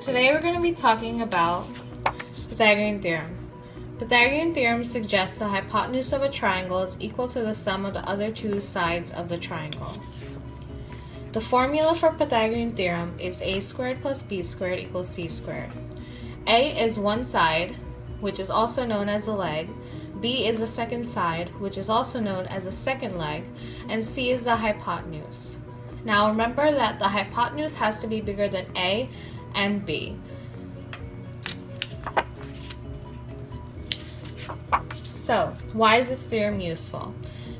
Today we're going to be talking about Pythagorean Theorem. Pythagorean Theorem suggests the hypotenuse of a triangle is equal to the sum of the other two sides of the triangle. The formula for Pythagorean Theorem is a squared plus b squared equals c squared. A is one side, which is also known as a leg. B is the second side, which is also known as a second leg, and C is the hypotenuse. Now remember that the hypotenuse has to be bigger than A and B. So, why is this theorem useful?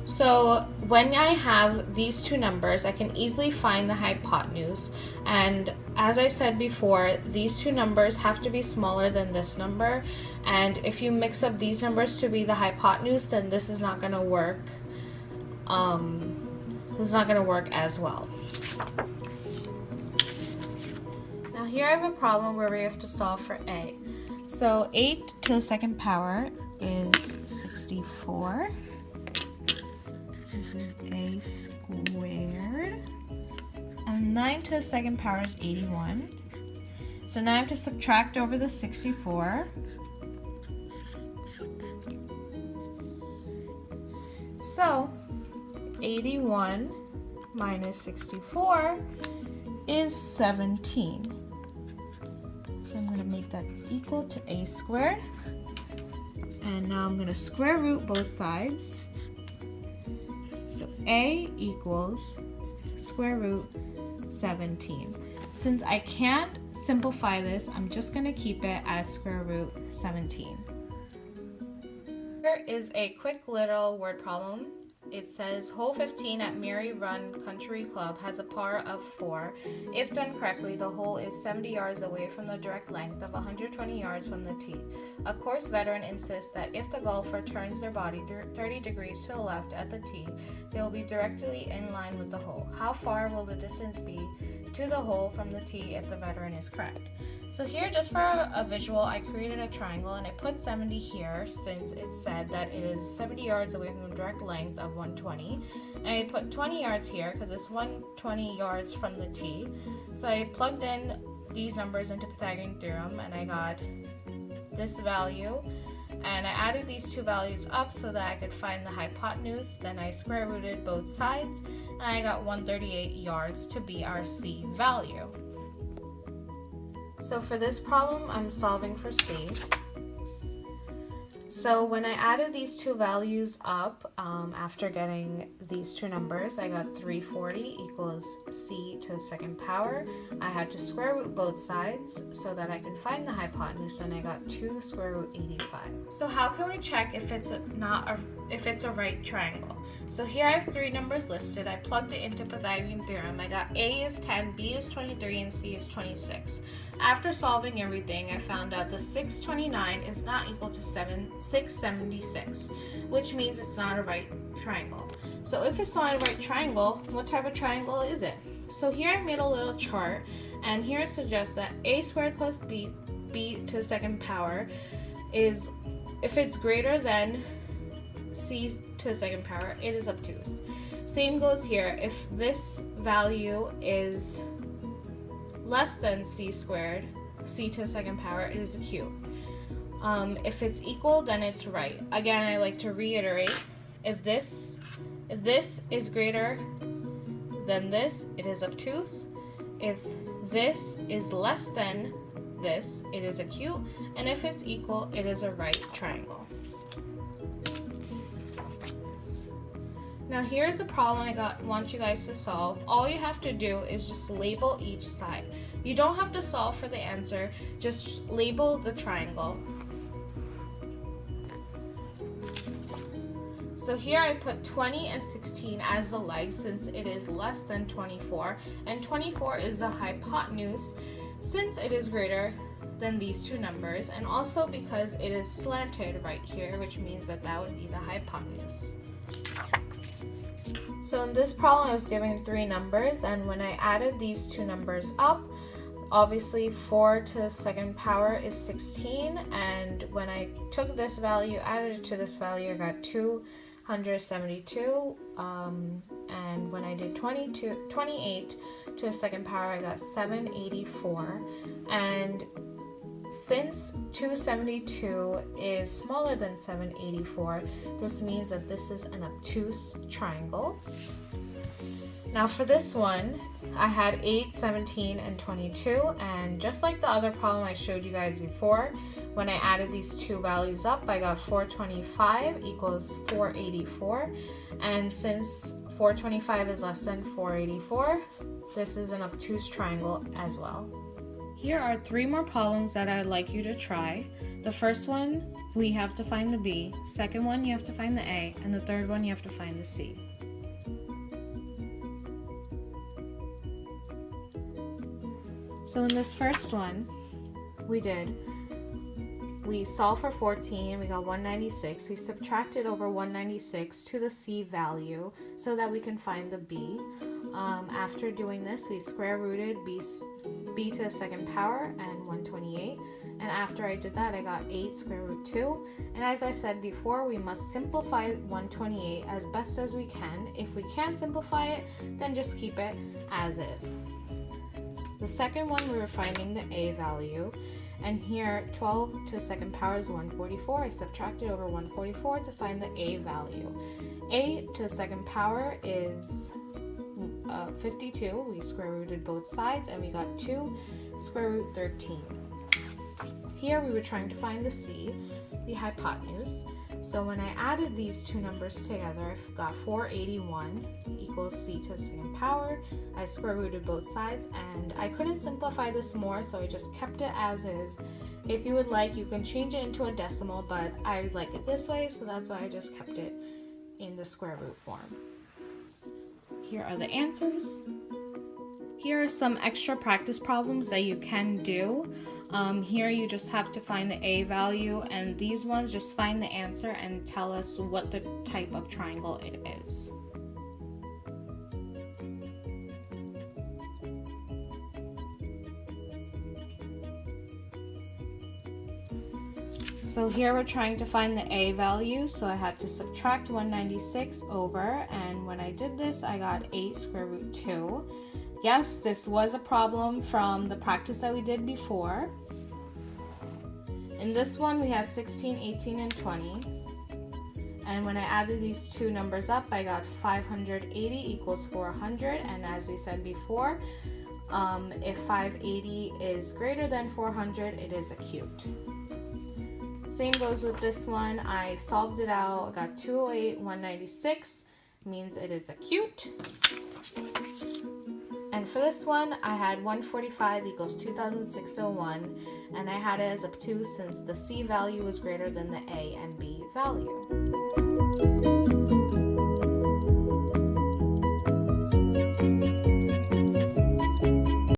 So, when I have these two numbers, I can easily find the hypotenuse, and as I said before, these two numbers have to be smaller than this number, and if you mix up these numbers to be the hypotenuse, then this is not going to work. This is not going to work as well. Now here I have a problem where we have to solve for A. So 8 to the second power is 64. This is A squared. And 9 to the second power is 81. So now I have to subtract over the 64. So 81 minus 64 is 17. So I'm going to make that equal to a squared. And now I'm going to square root both sides. So a equals square root 17. Since I can't simplify this, I'm just going to keep it as square root 17. Here is a quick little word problem. It says, hole 15 at Mary Run Country Club has a par of 4. If done correctly, the hole is 70 yards away from the direct length of 120 yards from the tee. A course veteran insists that if the golfer turns their body 30 degrees to the left at the tee, they will be directly in line with the hole. How far will the distance be to the hole from the tee if the veteran is correct? So here, just for a visual, I created a triangle and I put 70 here since it said that it is 70 yards away from the direct length of 120. And I put 20 yards here because it's 120 yards from the tee. So I plugged in these numbers into Pythagorean Theorem and I got this value. And I added these two values up so that I could find the hypotenuse. Then I square rooted both sides and I got 138 yards to be our C value. So for this problem, I'm solving for C. So when I added these two values up, after getting these two numbers, I got 340 equals C to the second power. I had to square root both sides so that I can find the hypotenuse, and I got 2 square root 85. So how can we check if it's a right triangle? So here I have 3 numbers listed. I plugged it into Pythagorean Theorem. I got A is 10, B is 23, and C is 26. After solving everything, I found out the 629 is not equal to 676, which means it's not a right triangle. So if it's not a right triangle, what type of triangle is it? So here I made a little chart, and here it suggests that A squared plus B to the second power is, if it's greater than C to the second power, it is obtuse. Same goes here. If this value is less than C squared, C to the second power, it is acute. If it's equal, then it's right. Again, I like to reiterate, if this is greater than this, it is obtuse. If this is less than this, it is acute. And if it's equal, it is a right triangle. Now here's the problem I want you guys to solve. All you have to do is just label each side. You don't have to solve for the answer, just label the triangle. So here I put 20 and 16 as the legs since it is less than 24, and 24 is the hypotenuse since it is greater than these two numbers, and also because it is slanted right here, which means that would be the hypotenuse. So in this problem, I was given 3 numbers, and when I added these two numbers up, obviously 4 to the second power is 16, and when I took this value, added it to this value, I got 2 172, and when I did 28 to the second power, I got 784. And since 272 is smaller than 784, this means that this is an obtuse triangle. Now for this one, I had 8, 17, and 22, and just like the other problem I showed you guys before, when I added these two values up, I got 425 equals 484, and since 425 is less than 484, this is an obtuse triangle as well. Here are 3 more problems that I'd like you to try. The first one, we have to find the B. Second one, you have to find the A, and the third one, you have to find the C. So in this first one, we solved for 14, we got 196. We subtracted over 196 to the C value so that we can find the B. After doing this, we square rooted b to the second power and 128. And after I did that, I got 8 square root 2. And as I said before, we must simplify 128 as best as we can. If we can't simplify it, then just keep it as is. The second one, we were finding the A value, and here 12 to the second power is 144. I subtracted over 144 to find the A value. A to the second power is 52. We square rooted both sides, and we got 2 square root 13. Here we were trying to find the C, the hypotenuse. So when I added these two numbers together, I got 481 equals C to the second power. I square rooted both sides, and I couldn't simplify this more, so I just kept it as is. If you would like, you can change it into a decimal, but I like it this way, so that's why I just kept it in the square root form. Here are the answers. Here are some extra practice problems that you can do. Here you just have to find the A value, and these ones just find the answer and tell us what the type of triangle it is. So here we're trying to find the A value, so I had to subtract 196 over, and when I did this, I got 8 square root 2. Yes, this was a problem from the practice that we did before. In this one, we had 16, 18, and 20. And when I added these two numbers up, I got 580 equals 400. And as we said before, if 580 is greater than 400, it is acute. Same goes with this one. I solved it out. I got 208, 196, means it is acute. And for this one, I had 145 equals 2601, and I had it as obtuse since the C value was greater than the A and B value.